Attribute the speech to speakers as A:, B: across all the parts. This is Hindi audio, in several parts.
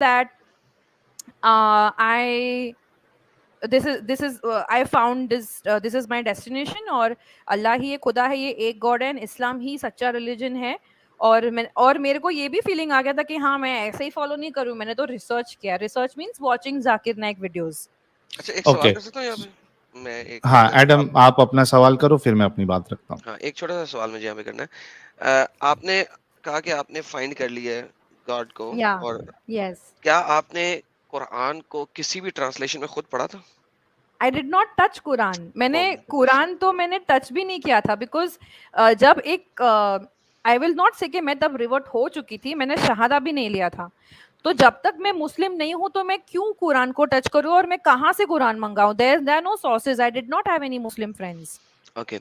A: that I this is I found this is my destination, और अल्लाह ही ये खुदा है, ये एक गॉड है, इस्लाम ही सच्चा रिलीजन है। और मेरे को ये भी फीलिंग आ गया था कि हाँ मैं ऐसे ही फॉलो नहीं करूँ, मैंने तो रिसर्च किया। Research means watching Zakir Naik videos.
B: अच्छा, एक सवाल
C: ओके,
B: कर सकता हूँ यहाँ पे? मैं एक
C: हाँ एडम, आप अपना सवाल करो, फिर मैं अपनी बात रखता हूँ।
B: हाँ, एक छोटा सा सवाल मुझे यहाँ पे करना है। आपने कहा कि आपने फाइंड कर लिया है गॉड को,
A: या
B: और
A: यस,
B: क्या आपने कुरान को किसी भी ट्रांसलेशन में खुद पढ़ा था?
A: आई डिड नॉट टच कुरान। मैंने
B: ओह माय गॉडनेस।
A: कुरान तो मैंने टच भी नहीं किया था, बिकॉज जब एक आई विल नॉट से कि मैं तब रिवर्ट हो चुकी थी, मैंने शहादा भी नहीं लिया था। तो जब तक मैं मुस्लिम नहीं हूं तो मैं क्यों कुरान को टच करूं, और मैं कहाँ से कुरान मंगाऊं? There no sources, I did not have any Muslim friends.
B: Okay,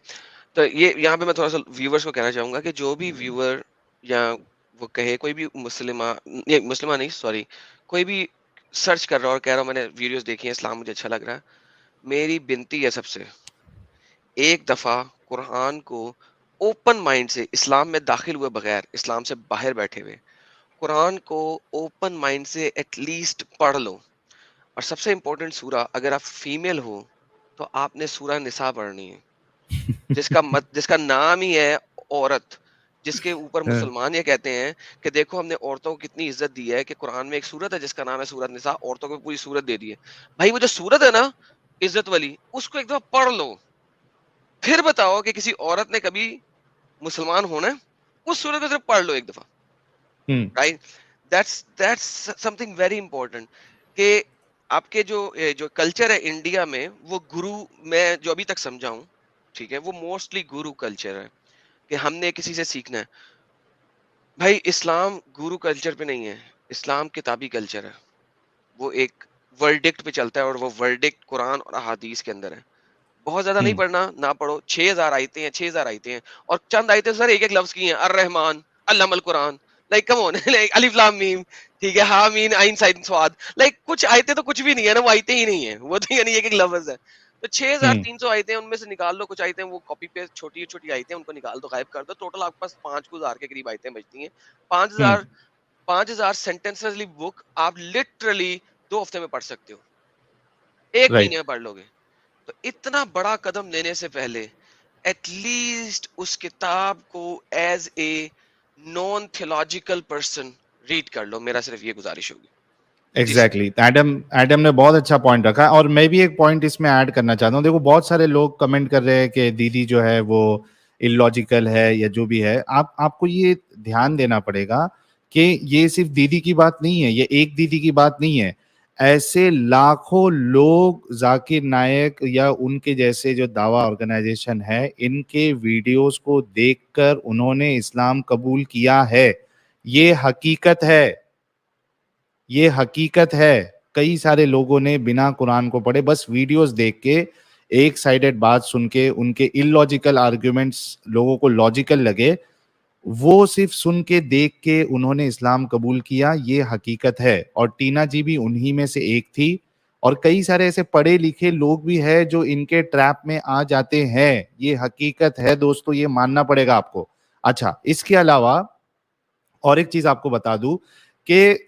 B: तो ये यहाँ पे मैं थोड़ा सा व्यूवर्स को कहना चाहूंगा कि जो भी व्यूअर या वो कहे कोई भी मुस्लिमा, ये मुस्लिमा नहीं सॉरी, कोई भी सर्च कर रहा है और कह रहा हूँ मैंने वीडियोस देखी हैं, इस्लाम मुझे अच्छा लग रहा है, मेरी विनती है सबसे, एक दफा कुरान को ओपन माइंड से, इस्लाम में दाखिल हुए बगैर, इस्लाम से बाहर बैठे हुए, कुरान को ओपन माइंड से एटलीस्ट पढ़ लो। और सबसे इम्पोर्टेंट सूरा, अगर आप फीमेल हो तो आपने सूरा निसा पढ़नी है, जिसका नाम ही है औरत, जिसके ऊपर मुसलमान ये कहते हैं कि देखो हमने औरतों को कितनी इज्जत दी है, कि कुरान में एक सूरत है जिसका नाम है सूरत निसा, औरतों को पूरी सूरत दे दी है। भाई वो जो सूरत है ना इज्जत वाली, उसको एक दफा पढ़ लो, फिर बताओ कि किसी औरत ने कभी मुसलमान होना है। उस सूरत को सिर्फ पढ़ लो एक दफा, right? That's something very important, कि आपके जो कल्चर है इंडिया में, वो गुरु, मैं जो अभी तक समझा हूं, ठीक है, वो मोस्टली गुरु कल्चर है, कि हमने किसी से सीखना है। भाई इस्लाम गुरु कल्चर पे नहीं है, इस्लाम किताबी कल्चर है। वो एक वर्डिक्ट पे चलता है, और वो वर्डिक्ट कुरान और अहादीस के अंदर है। बहुत ज्यादा नहीं पढ़ना, ना पढ़ो, 6000 आयतें हैं, 6000 आयतें हैं, और चंद आयतें सर एक एक लफ्ज की हैं, अर रहमान, अल्लामल कुरान, लाइक कम ऑन, लाइक अलिफ लाम मीम, ठीक है, हा मीन आइन साइन स्वाद, लाइक कुछ आयतें तो कुछ भी नहीं है ना, वो आयतें ही नहीं है, वो तो यानी एक एक लफ्ज है। तो 6300 आयतें हैं, उनमें से निकाल लो कुछ आयतें, वो कॉपी पेस्ट छोटी छोटी आयतें, उनको निकाल दो, गायब कर दो, टोटल आपके पास 5000 के करीब आयतें बचती हैं। 5000 5000 सेंटेंसेस बुक आप लिटरली 2 हफ्ते में पढ़ सकते हो, एक
C: राइट।
B: महीने में पढ़ लोगे। तो इतना बड़ा कदम लेने से पहले एटलीस्ट उस किताब को as a non theological person read कर लो, मेरा सिर्फ ये गुजारिश होगी। जी सर।
C: एग्जैक्टली, एडम एडम ने बहुत अच्छा पॉइंट रखा, और मैं भी एक पॉइंट इसमें ऐड करना चाहता हूँ। देखो, बहुत सारे लोग कमेंट कर रहे हैं कि दीदी जो है वो इलॉजिकल है या जो भी है। आपको ये ध्यान देना पड़ेगा कि ये सिर्फ दीदी की बात नहीं है, ये एक दीदी की बात नहीं है। ऐसे लाखों लोग जाकिर नायक या उनके जैसे जो दावा ऑर्गेनाइजेशन है, इनके वीडियोस को देखकर उन्होंने इस्लाम कबूल किया है। ये हकीकत है, ये हकीकत है। कई सारे लोगों ने बिना कुरान को पढ़े, बस वीडियोस देख के, एक साइडेड बात सुन के, उनके इलॉजिकल आर्ग्यूमेंट्स लोगों को लॉजिकल लगे, वो सिर्फ सुन के देख के उन्होंने इस्लाम कबूल किया। ये हकीकत है, और टीना जी भी उन्हीं में से एक थी। और कई सारे ऐसे पढ़े लिखे लोग भी हैं जो इनके ट्रैप में आ जाते हैं। ये हकीकत है दोस्तों, ये मानना पड़ेगा आपको। अच्छा, इसके अलावा और एक चीज आपको बता दूं कि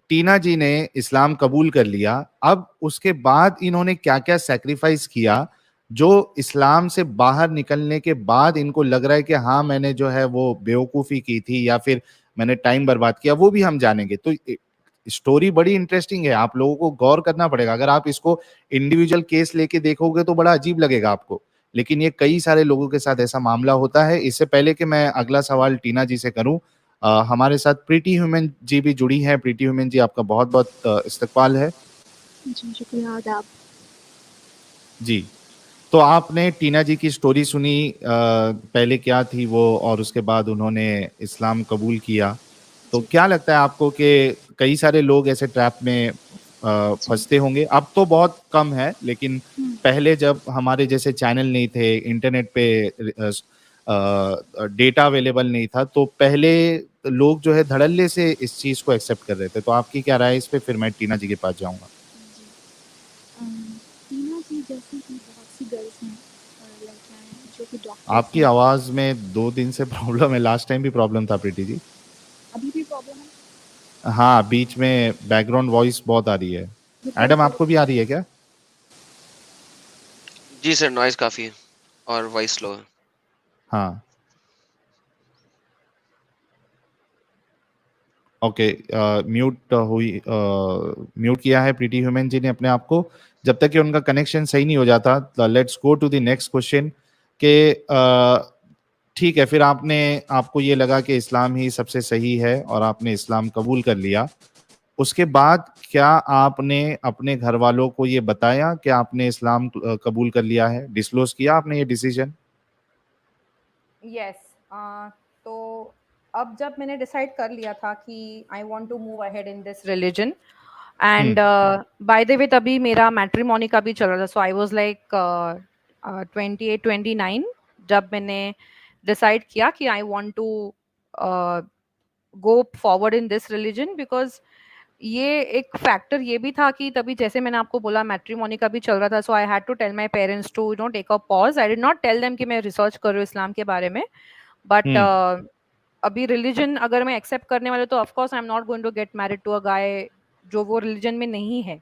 C: टीना जी ने इस्लाम कबूल कर लिया, अब उसके बाद इन्होंने क्या क्या सैक्रिफाइस किया, जो इस्लाम से बाहर निकलने के बाद इनको लग रहा है कि हाँ मैंने जो है वो बेवकूफ़ी की थी या फिर मैंने टाइम बर्बाद किया, वो भी हम जानेंगे। तो स्टोरी बड़ी इंटरेस्टिंग है, आप लोगों को गौर करना पड़ेगा। अगर आप इसको इंडिविजुअल केस लेके देखोगे तो बड़ा अजीब लगेगा आपको, लेकिन ये कई सारे लोगों के साथ ऐसा मामला होता है। इससे पहले कि मैं अगला सवाल टीना जी से करूं, हमारे साथ प्रीति ह्यूमन जी भी जुड़ी हैं। प्रीति ह्यूमन जी, आपका बहुत बहुत इस्तकबाल है।
D: जी शुक्रिया आदाब।
C: जी, तो आपने टीना जी की स्टोरी सुनी, पहले क्या थी वो, और उसके बाद उन्होंने इस्लाम कबूल किया। तो
D: जी
C: क्या लगता है आपको कि कई सारे लोग ऐसे ट्रैप में
D: जी
C: फंसते होंगे? अब तो बहुत कम है, लेकिन
D: हम्म,
C: पहले जब हमारे जैसे चैनल नहीं थे, इंटरनेट पे डेटा अवेलेबल नहीं था, तो पहले लोग जो है धड़ल्ले से इस चीज को एक्सेप्ट कर रहे थे। तो आपकी क्या राय है इस पे? फिर मैं टीना जी के पास जाऊंगा।
D: जी टीना जी जैसी ही बहुत सी गर्ल्स हैं और लड़कियां हैं जो कि डॉक्टर्स
C: आपकी
D: हैं।
C: आवाज में 2 दिन से प्रॉब्लम है, लास्ट टाइम भी प्रॉब्लम था प्रीति जी।
D: अभी भी प्रॉब्लम है?
C: हाँ, बीच में बैकग्राउंड वॉइस बहुत आ रही है। एडम, आपको भी आ रही है क्या?
B: जी सर, नॉइज काफी है और वॉइस स्लो है।
C: हाँ, ओके। म्यूट किया है प्रीटी ह्यूमन जी ने अपने आप को। जब तक कि उनका कनेक्शन सही नहीं हो जाता, let's go to the next question के ठीक है, फिर आपको ये लगा कि इस्लाम ही सबसे सही है और आपने इस्लाम कबूल कर लिया। उसके बाद क्या आपने अपने घर वालों को ये बताया कि आपने इस्लाम कबूल कर लिया है? डिस्क्लोज किया आपने ये डिसीजन?
A: यस। तो अब जब मैंने डिसाइड कर लिया था कि I want to move ahead in this religion and by the way तभी मेरा मैट्रिमोनी का भी चल रहा था, सो आई वाज लाइक 28-29 जब मैंने डिसाइड किया कि I want to go forward in this religion, because ये एक फैक्टर ये भी था कि तभी जैसे मैंने आपको बोला मैट्रिमोनी का भी चल रहा था, so I had to tell my parents to take a pause. I did not tell them कि मैं रिसर्च कर रही हूँ इस्लाम के बारे में, बट अभी रिलीजन अगर मैं एक्सेप्ट करने वाले तो of course I am not going to get married to a guy जो वो रिलीजन में नहीं है,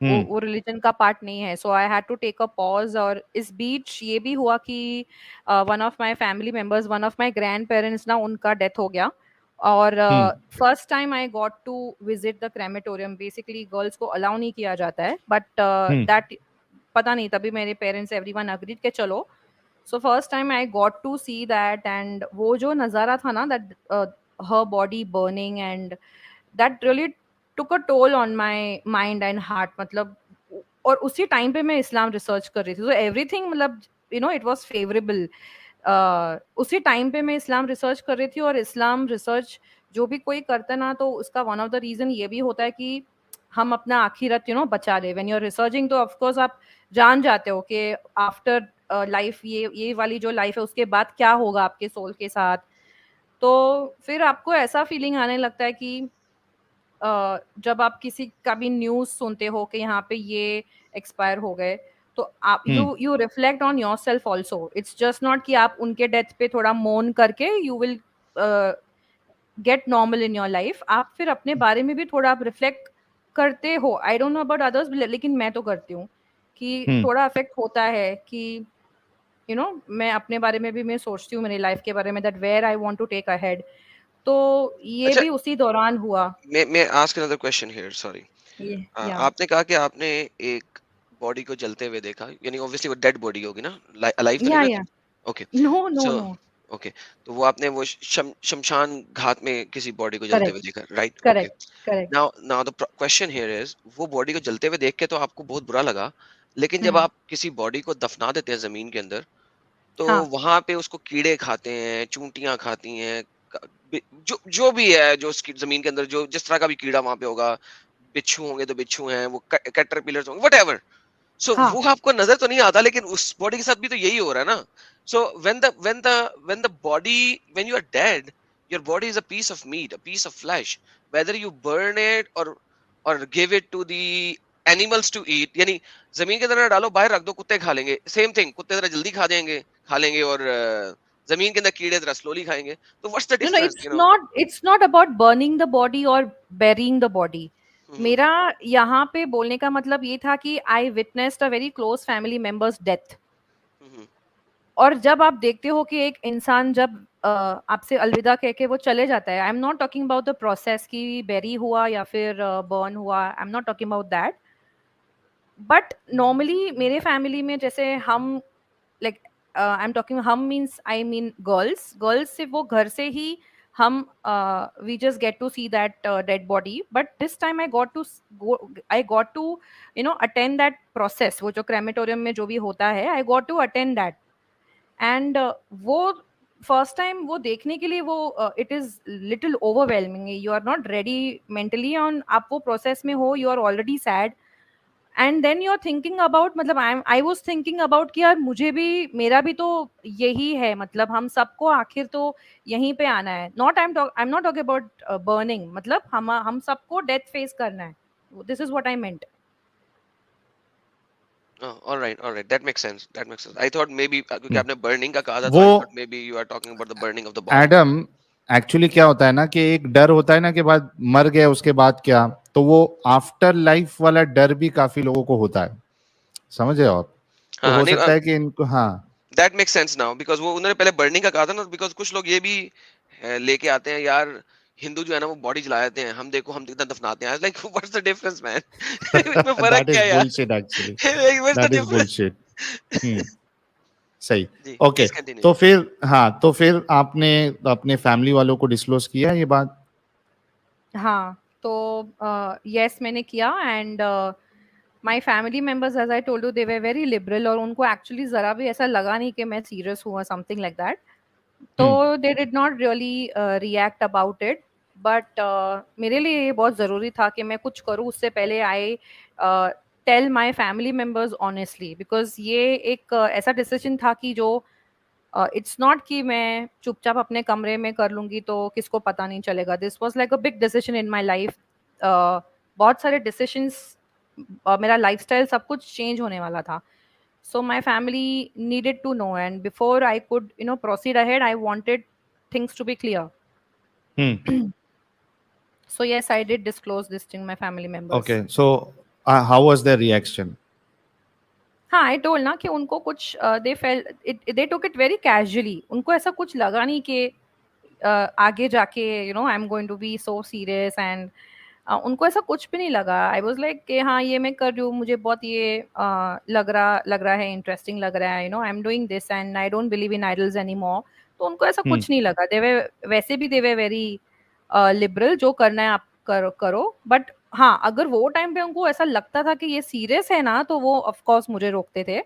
A: वो रिलीजन का पार्ट नहीं है। So I had to take a pause. और इस बीच ये भी हुआ कि one of my family members, one of my grandparents ना, उनका डेथ हो गया। और first time I got to visit the crematorium. Basically girls को अलाउ नहीं किया जाता है, बट दैट पता नहीं तभी मेरे पेरेंट्स एवरीवन अग्रीड के चलो। So first time I got to see that, and वो जो नज़ारा था ना, that her body burning, and that really took a toll on my mind and heart। मतलब और उसी टाइम पे मैं इस्लाम रिसर्च कर रही थी, तो एवरीथिंग मतलब इट वाज फेवरेबल। उसी टाइम पे मैं इस्लाम रिसर्च कर रही थी, और इस्लाम रिसर्च जो भी कोई करता ना, तो उसका वन ऑफ द रीजन ये भी होता है कि हम अपना आखिरत बचा ले। व्हेन यू आर रिसर्चिंग तो ऑफ कोर्स आप जान जाते हो कि आफ्टर लाइफ, ये वाली जो लाइफ है उसके बाद क्या होगा आपके सोल के साथ। तो फिर आपको ऐसा फीलिंग आने लगता है कि जब आप किसी का भी न्यूज़ सुनते हो कि यहाँ पे ये एक्सपायर हो गए, तो आप you reflect on yourself also. It's just not कि आप उनके डेथ पे थोड़ा मोर्न करके you will get normal in your life. आप फिर अपने बारे में भी थोड़ा आप रिफ्लेक्ट करते हो। I don't know about others, लेकिन मैं तो करती हूँ कि थोड़ा अफेक्ट होता है कि मैं अपने बारे में भी मैं सोचती हूँ, मेरी लाइफ के बारे में, that where I want to take ahead. तो ये
B: अच्छा,
A: भी उसी दौरान हुआ।
B: मैं ask another question here, sorry.
A: ये या
B: आपने कहा कि आपने एक बॉडी को जलते हुए देखा, यानी ऑब्वियसली वो डेड बॉडी होगी ना, अलाइव तो नहीं ना
A: या
B: थी? Okay.
A: No no
B: so
A: no.
B: Okay, तो वो आपने वो शमशान घाट में किसी बॉडी को जलते हुए
A: करेक्ट
B: देखा, right? Okay.
A: Correct correct.
B: Now now the question here is, वो बॉडी को जलते हुए देख के तो आपको बहुत बुरा लगा, लेकिन जब
A: हम्म।
B: आप किसी बॉडी को दफना देते हैं जमीन के अंदर, तो
A: हाँ
B: वहां पे उसको कीड़े खाते हैं, चूंटियां खाती हैं, जो जो भी है, जो उसकी जमीन के अंदर जो जिस तरह का भी कीड़ा वहां पे होगा, बिच्छू होंगे तो बिच्छू हैं, वो कैटरपिलर्स होंगे, व्हाटएवर। सो
A: हाँ
B: वो आपको नजर तो नहीं आता, लेकिन उस बॉडी के साथ भी तो यही हो रहा है ना। So when the body, when you are dead, your body is a piece of meat, a piece of flesh, whether you burn it और give it to the animals to eat, यानी जमीन के अंदर डालो, बाहर रख दो, कुत्ते खा लेंगे, सेम थिंग, कुत्ते जरा जल्दी खा लेंगे, और जमीन के अंदर कीड़े जरा स्लोली खाएंगे। तो what's the
A: no no,
B: difference,
A: it's not about burning the body और बेरिंग द बॉडी।
B: हम्म,
A: मेरा यहाँ पे बोलने का मतलब ये था कि I witnessed a very close family member's death.
B: Hmm,
A: और जब आप देखते हो कि एक इंसान जब आपसे अलविदा कह के वो चले जाता है, I am not talking about the process कि बेरी हुआ या फिर बर्न हुआ, I am not talking about that. But normally मेरे फैमिली में जैसे हम, लाइक आई एम टॉकिंग, हम मीन्स आई मीन गर्ल्स से वो घर से ही हम we just get to see that dead body. But this time I got to attend that process. वो जो क्रेमेटोरियम में जो भी होता है, I got to attend that. And वो फर्स्ट टाइम वो देखने के लिए, वो it is little overwhelming. You are not ready mentally on, आप वो प्रोसेस में हो, you are already sad, and then you are thinking about, मतलब आई वाज थिंकिंग अबाउट कि यार मुझे भी, मेरा भी तो यही है, मतलब हम सबको आखिर तो यहीं पे आना है। Not I am not talking about burning, मतलब हम सबको डेथ फेस करना है। This is what I meant.
B: all right, that makes sense. I thought maybe क्योंकि आपने burning का कहा था, तो
C: वो
B: I thought maybe you are talking about the burning of the body.
C: Adam actually क्या होता है ना कि एक डर होता है ना कि बाद मर गए उसके बाद क्या, तो वो आफ्टर लाइफ वाला डर भी काफी लोगों को होता है, समझ रहे हो आप? तो
B: हाँ
C: हो
B: नहीं,
C: सकता है कि इनको, हाँ
B: that makes sense now, because वो उन्होंने पहले बर्निंग का कहा था ना, बिकॉज कुछ लोग ये भी लेके आते हैं यार, हिंदू जो है ना वो बॉडी जला देते हैं, हम देखो हम कितना दफनाते हैं, like what's the difference man, इसमें फर्क
C: दैट
B: क्या
C: इज
B: है यार,
C: bullshit actually,
B: what's the
C: that is
B: difference?
C: Bullshit. Hmm, सही।
B: जी
C: ओके,
B: प्लीज कंटिन्यू।
C: तो फिर हाँ, तो फिर आपने अपने फैमिली वालों को डिस्क्लोज किया ये बात?
A: हाँ, तो यस मैंने किया and my family members as I told you they were very liberal, और उनको एक्चुअली ज़रा भी ऐसा लगा नहीं कि मैं सीरियस हूँ और समथिंग लाइक दैट। तो they did not really react about it, but मेरे लिए ये बहुत ज़रूरी था कि मैं कुछ करूँ उससे पहले I tell my family members honestly, because ये एक ऐसा डिसीजन था कि जो इट्स नॉट कि मैं चुपचाप अपने कमरे में कर लूंगी तो किसको पता नहीं चलेगा। This was like a big decision in my life. बहुत सारे डिसीजंस, मेरा लाइफस्टाइल सब कुछ चेंज होने वाला था। So my family needed to know, and before I could, proceed ahead, I wanted things to be clear.
C: Hmm,
A: So yes, I did disclose this to my family members.
C: Okay, so how was their reaction?
A: हाँ, I told ना कि उनको कुछ they felt it, they took it very casually. उनको ऐसा कुछ लगा नहीं कि आगे जाके I'm going to be so serious, and उनको ऐसा कुछ भी नहीं लगा। आई वॉज लाइक कि हाँ ये मैं कर रही हूँ, मुझे बहुत ये लग रहा है, इंटरेस्टिंग लग रहा है, I am doing this and I don't believe in idols any more. तो उनको ऐसा कुछ नहीं लगा। वैसे भी दे वे वेरी लिबरल, जो करना है आप करो। बट हाँ, अगर वो टाइम पे उनको ऐसा लगता था कि ये सीरियस है ना, तो वो ऑफ कोर्स मुझे रोकते थे,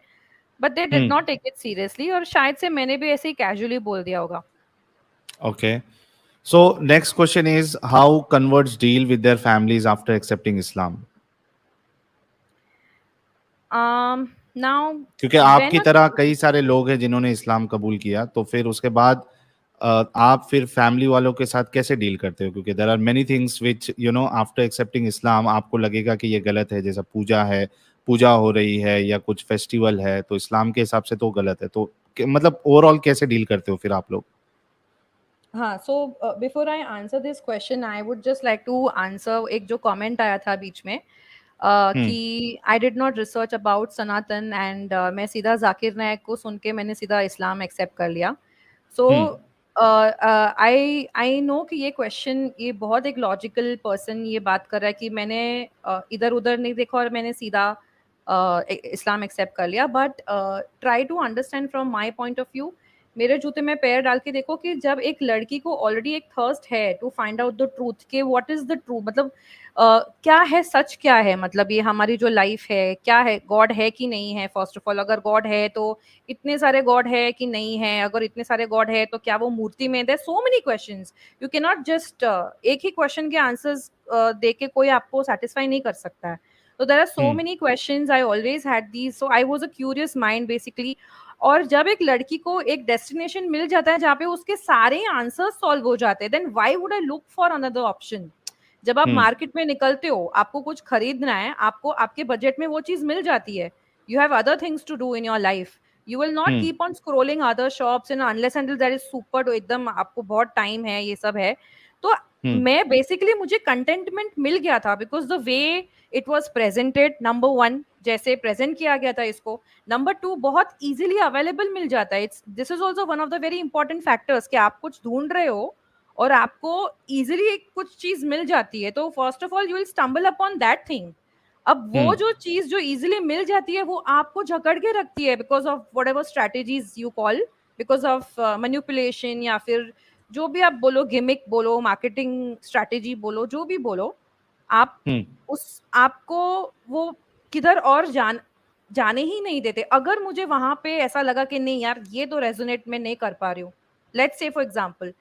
A: but they did not take it seriously, और शायद से मैंने भी ऐसे ही कैजुअली बोल दिया होगा।
C: Okay. So next question is how converts deal with their families after accepting Islam?
A: Now
C: क्योंकि आपकी तरह कई सारे लोग हैं जिन्होंने इस्लाम कबूल किया, तो फिर उसके बाद आप फिर फैमिली वालों के साथ कैसे डील करते हो? क्योंकि there are many things which after accepting Islam आपको लगेगा कि ये गलत है, जैसा पूजा हो रही है या कुछ फेस्टिवल है, तो इस्लाम के हिसाब से तो गलत है। तो मतलब ओवरऑल कैसे डील करते हो फिर आप लोग?
A: हाँ, so before I answer this question, I would just like to answer एक जो कमेंट आया था बीच में, कि I did not research about Sanatan, and मैं सीधा जाकिर नायक को सुन के मैंने सीधा इस्लाम एक्सेप्ट कर लिया। सो आई नो कि ये क्वेश्चन, ये बहुत एक लॉजिकल पर्सन ये बात कर रहा है कि मैंने इधर उधर नहीं देखा और मैंने सीधा इस्लाम एक्सेप्ट कर लिया। But try to understand from my point of view, मेरे जूते में पैर डाल के देखो कि जब एक लड़की को ऑलरेडी एक थर्स्ट है to find out the truth के व्हाट इज द ट्रूथ, मतलब क्या है सच, क्या है, मतलब ये हमारी जो लाइफ है क्या है, गॉड है कि नहीं है। फर्स्ट ऑफ ऑल, अगर गॉड है तो इतने सारे गॉड है कि नहीं है, अगर इतने सारे गॉड है तो क्या वो मूर्ति में, there so many questions, you can not just एक ही क्वेश्चन के आंसर्स दे के कोई आपको सेटिस्फाई नहीं कर सकता है। तो there are so many questions, I always had these, so I was a curious mind basically. और जब एक लड़की को एक डेस्टिनेशन मिल जाता है जहाँ पे उसके सारे आंसर सॉल्व हो जाते हैं, then why would I look for another option? जब आप मार्केट में निकलते हो, आपको कुछ खरीदना है, आपको आपके बजट में वो चीज मिल जाती है, you have other things to do in your life, you will not keep on scrolling other shops in unless until that is super, एकदम आपको बहुत टाइम है, ये सब है। तो मैं बेसिकली, मुझे कंटेंटमेंट मिल गया था because the way it was presented, number one, जैसे प्रेजेंट किया गया था इसको, नंबर टू, बहुत इजीली अवेलेबल मिल जाता है। It's this is also one of the very important factors कि आप कुछ ढूंढ रहे हो और आपको इजीली कुछ चीज मिल जाती है, तो first of all you will stumble upon that thing. अब वो जो चीज जो इजीली मिल जाती है वो आपको जकड़ के रखती है because of what ever strategies you call, because of manipulation, या फिर जो भी आप बोलो, गिमिक बोलो, मार्केटिंग स्ट्रैटेजी बोलो, जो भी बोलो, आप उस आपको वो किधर और जाने ही नहीं देते। अगर मुझे वहां पे ऐसा लगा कि नहीं यार, ये तो रेजोनेट में नहीं कर पा रही हूँ, लेट्स से फॉर एग्जांपल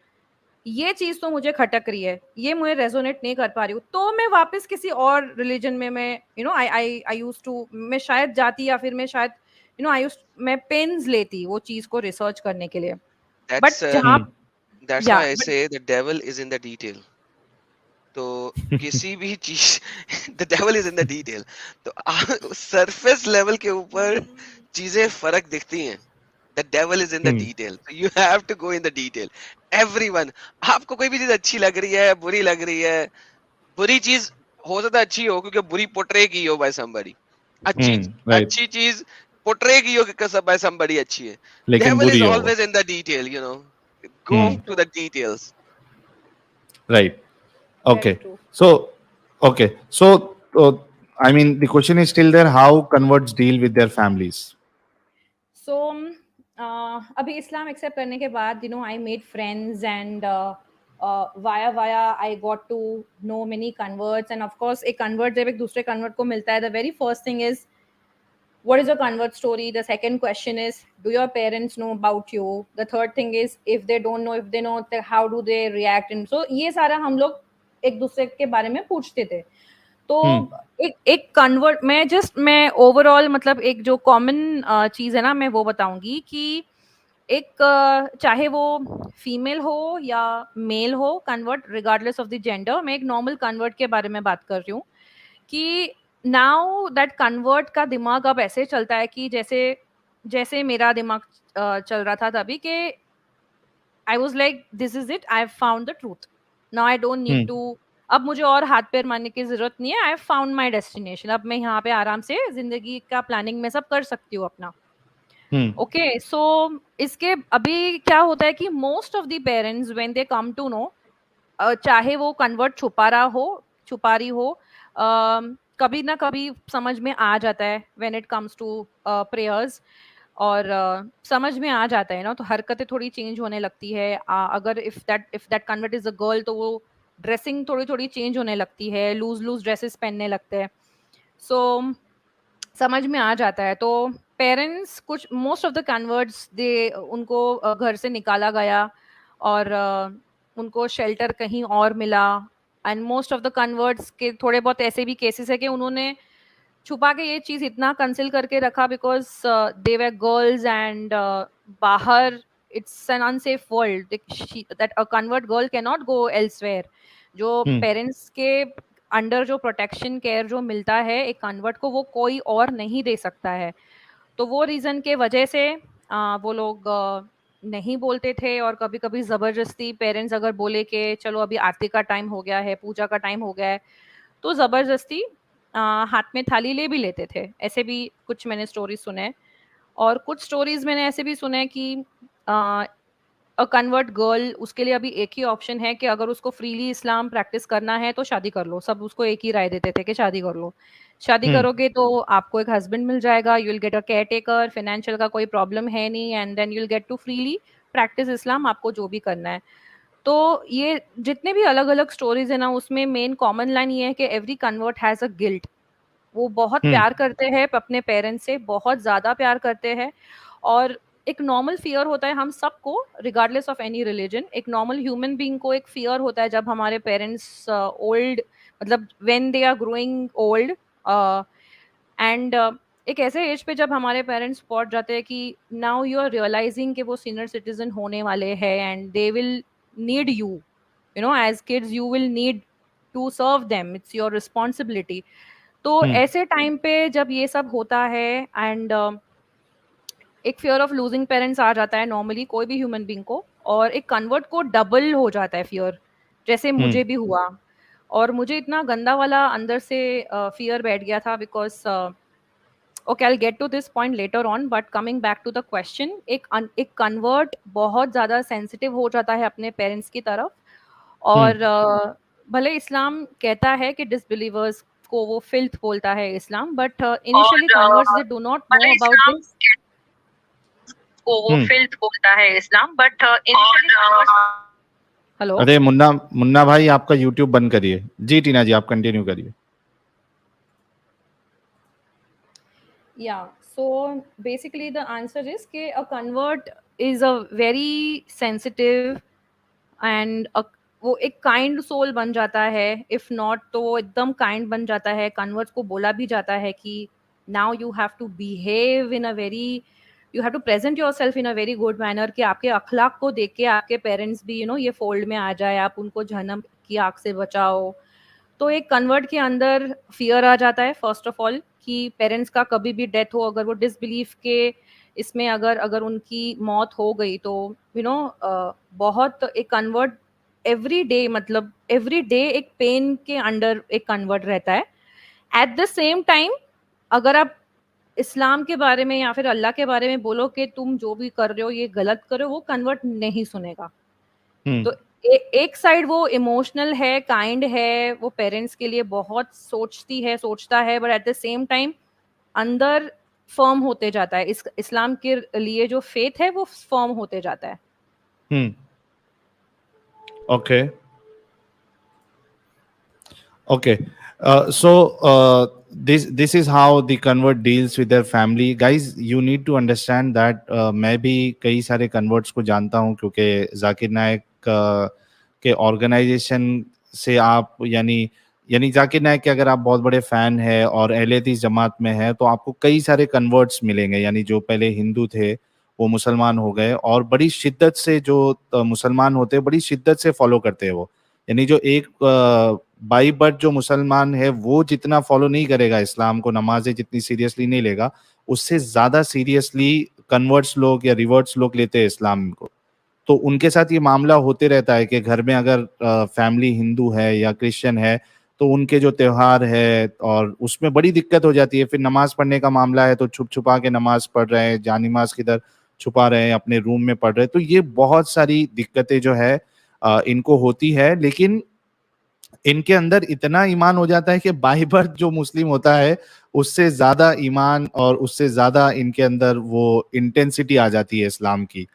A: ये चीज तो मुझे खटक रही है, ये मुझे रेजोनेट नहीं कर पा रही हूँ, तो मैं वापस किसी और रिलीजन में मैं आई यूज टू, मैं शायद जाती, या फिर मैं शायद मैं पेन्स लेती वो चीज को रिसर्च करने के लिए। बट जहाँ
B: that's why I say the devil is in the detail. तो किसी भी चीज the devil is in the detail, तो सरफेस लेवल के ऊपर चीजें फर्क दिखती हैं, The devil is in the detail. So you have to go in the detail. Everyone, आपको कोई भी चीज अच्छी लग रही है, बुरी लग रही है, बुरी चीज हो सकता है अच्छी हो क्योंकि बुरी पोर्ट्रे की हो by somebody.
C: right.
B: अच्छी चीज पोर्ट्रे की हो कि by somebody अच्छी है.
C: लेकिन
B: Devil
C: बुरी
B: is
C: हो वो।
B: always in the detail, you know. Go to the details.
C: Right.
A: Very
C: Okay.
A: true.
C: So, I mean, the question is still there: how converts deal with their families?
A: So अभी इस्लाम एक्सेप्ट करने के बाद I made friends and via I got to know many converts, and of course एक convert जब एक दूसरे convert को मिलता है, the very first thing is what is your convert story. The second question is, do your parents know about you? The third thing is, if they don't know, if they know, how do they react? And so ये सारा हम लोग एक दूसरे के बारे में पूछते थे. तो एक कन्वर्ट मैं ओवरऑल मतलब एक जो कॉमन चीज है ना, मैं वो बताऊंगी कि एक चाहे वो फीमेल हो या मेल हो, convert regardless of the gender, मैं एक नॉर्मल कन्वर्ट के बारे में बात कर रही हूँ कि नाउ दैट कन्वर्ट का दिमाग अब ऐसे चलता है कि जैसे जैसे मेरा दिमाग चल रहा था तभी कि I was like this is it, I have found the truth, now I don't need to, अब मुझे और हाथ पैर मारने की जरूरत नहीं है, आई हैव फाउंड माय डेस्टिनेशन, अब मैं यहाँ पे आराम से जिंदगी का प्लानिंग में सब कर सकती हूँ अपना. ओके, सो इसके अभी क्या होता है कि most of the parents when they come to know, चाहे वो कन्वर्ट छुपा रही हो, कभी ना कभी समझ में आ जाता है when it comes to prayers, और समझ में आ जाता है ना, तो हरकतें थोड़ी चेंज होने लगती है. अगर if that convert is a girl, तो वो ड्रेसिंग थोड़ी थोड़ी चेंज होने लगती है, लूज ड्रेसेस पहनने लगते हैं. सो समझ में आ जाता है. तो पेरेंट्स कुछ मोस्ट ऑफ द कन्वर्ट्स दे उनको घर से निकाला गया और उनको शेल्टर कहीं और मिला. And most of the converts के थोड़े बहुत ऐसे भी केसेस है कि उन्होंने छुपा के ये चीज इतना कंसिल करके रखा because they were girls and बाहर it's an unsafe world that a convert girl can not go elsewhere. जो पेरेंट्स के अंडर जो प्रोटेक्शन केयर जो मिलता है एक कन्वर्ट को, वो कोई और नहीं दे सकता है. तो वो रीजन के वजह से वो लोग नहीं बोलते थे, और कभी कभी जबरदस्ती पेरेंट्स अगर बोले कि चलो अभी आरती का टाइम हो गया है, पूजा का टाइम हो गया है, तो जबरदस्ती हाथ में थाली ले भी लेते थे. ऐसे भी कुछ मैंने स्टोरीज सुने, और कुछ स्टोरीज मैंने ऐसे भी सुने कि अ कन्वर्ट गर्ल, उसके लिए अभी एक ही ऑप्शन है कि अगर उसको फ्रीली इस्लाम प्रैक्टिस करना है तो शादी कर लो. सब उसको एक ही राय देते थे कि शादी कर लो, शादी करोगे तो आपको एक हस्बैंड मिल जाएगा, you will get a caretaker, financial का कोई प्रॉब्लम है नहीं, and then you will get to freely practice Islam, आपको जो भी करना है. तो ये जितने भी अलग अलग स्टोरीज है ना, उसमें मेन कॉमन लाइन ये है कि every convert has a guilt. वो बहुत प्यार करते हैं अपने पेरेंट्स से, बहुत ज्यादा प्यार करते हैं, और एक नॉर्मल फियर होता है हम सबको रिगार्डलेस ऑफ एनी रिलीजन. एक नॉर्मल ह्यूमन बीइंग को एक फियर होता है जब हमारे पेरेंट्स ओल्ड, मतलब when they are growing old, and एक ऐसे एज पे जब हमारे पेरेंट्स पहुंच जाते हैं कि नाउ यू आर रियलाइजिंग कि वो सीनियर सिटीजन होने वाले हैं and they will need you, you know, as kids you will need to serve them, it's your responsibility. तो ऐसे टाइम पे जब ये सब होता है, एंड एक फियर ऑफ लूजिंग पेरेंट्स आ जाता है नॉर्मली कोई भी ह्यूमन बीइंग को, और एक कन्वर्ट को डबल हो जाता है फियर, जैसे मुझे भी हुआ. और मुझे इतना गंदा वाला अंदर से फियर बैठ गया था because okay, I will get to this point later on, but coming back to the question, एक कन्वर्ट बहुत ज़्यादा सेंसिटिव हो जाता है अपने पेरेंट्स की तरफ. और भले इस्लाम कहता है कि डिसबिलीवर्स को वो फिल्थ बोलता है Islam, but initially converts they do not know about this, को वो फिल्थ बोलता है इस्लाम, बट इनिशियली. हेलो,
C: अरे मुन्ना भाई, आपका यूट्यूब बंद करिए. जी टीना जी, आप कंटिन्यू करिए.
A: Yeah, so basically the answer is कि a convert is a very sensitive and वो एक काइंड सोल बन जाता है. इफ नॉट तो वो एकदम काइंड बन जाता है. कन्वर्ट को बोला भी जाता है कि now you have to behave in a very, you have to present yourself in a very good manner, कि आपके अखलाक को देख के आपके पेरेंट्स भी ये फोल्ड में आ जाए, आप उनको जहन्नम की आग से बचाओ. तो एक कन्वर्ट के अंदर फियर आ जाता है फर्स्ट ऑफ ऑल कि पेरेंट्स का कभी भी डेथ हो, अगर वो डिसबिलीफ के इसमें अगर अगर उनकी मौत हो गई तो बहुत एक कन्वर्ट एवरी डे, मतलब एवरी डे एक पेन के अंडर एक कन्वर्ट रहता है। एट द सेम टाइम अगर आप इस्लाम के बारे में या फिर अल्लाह के बारे में बोलो कि तुम जो भी कर रहे हो ये गलत कर रहे हो, वो कन्वर्ट नहीं सुनेगा। तो एक साइड वो इमोशनल है, काइंड है, वो पेरेंट्स के लिए बहुत सोचता है, but at the same time अंदर फर्म होते जाता है। इस्लाम के लिए जो फेथ है वो फर्म होते जाता है।
C: Okay. Okay. This is how the convert deals with their family. Guys, you need to understand that मैं भी कई सारे converts को जानता हूँ, क्योंकि जाकिर नायक के ऑर्गेनाइजेशन से आप यानी जाकिर नायक के अगर आप बहुत बड़े फैन हैं और अहले हदीस जमात में है, तो आपको कई सारे कन्वर्ट्स मिलेंगे। यानी जो पहले हिंदू थे वो मुसलमान हो गए, और बड़ी शिद्दत से जो मुसलमान होते हैं बड़ी शिद्दत से फॉलो करते हैं वो। यानी जो एक बाई बर्थ जो मुसलमान है वो जितना फॉलो नहीं करेगा इस्लाम को, नमाजें जितनी सीरियसली नहीं लेगा, उससे ज्यादा सीरियसली कन्वर्ट्स लोग या रिवर्ट्स लोग लेते हैं इस्लाम को। तो उनके साथ ये मामला होते रहता है कि घर में अगर फैमिली हिंदू है या क्रिश्चियन है तो उनके जो त्योहार है और उसमें बड़ी दिक्कत हो जाती है। फिर नमाज पढ़ने का मामला है तो छुप छुपा के नमाज पढ़ रहे हैं, जान नमाज किधर छुपा रहे हैं, अपने रूम में पढ़ रहे हैं। तो ये बहुत सारी दिक्कतें जो है इनको होती है, लेकिन इनके अंदर इतना ईमान हो जाता है कि बाई बर्थ जो मुस्लिम होता है उससे ज्यादा ईमान और उससे ज्यादा इनके अंदर वो इंटेंसिटी आ जाती है इस्लाम की।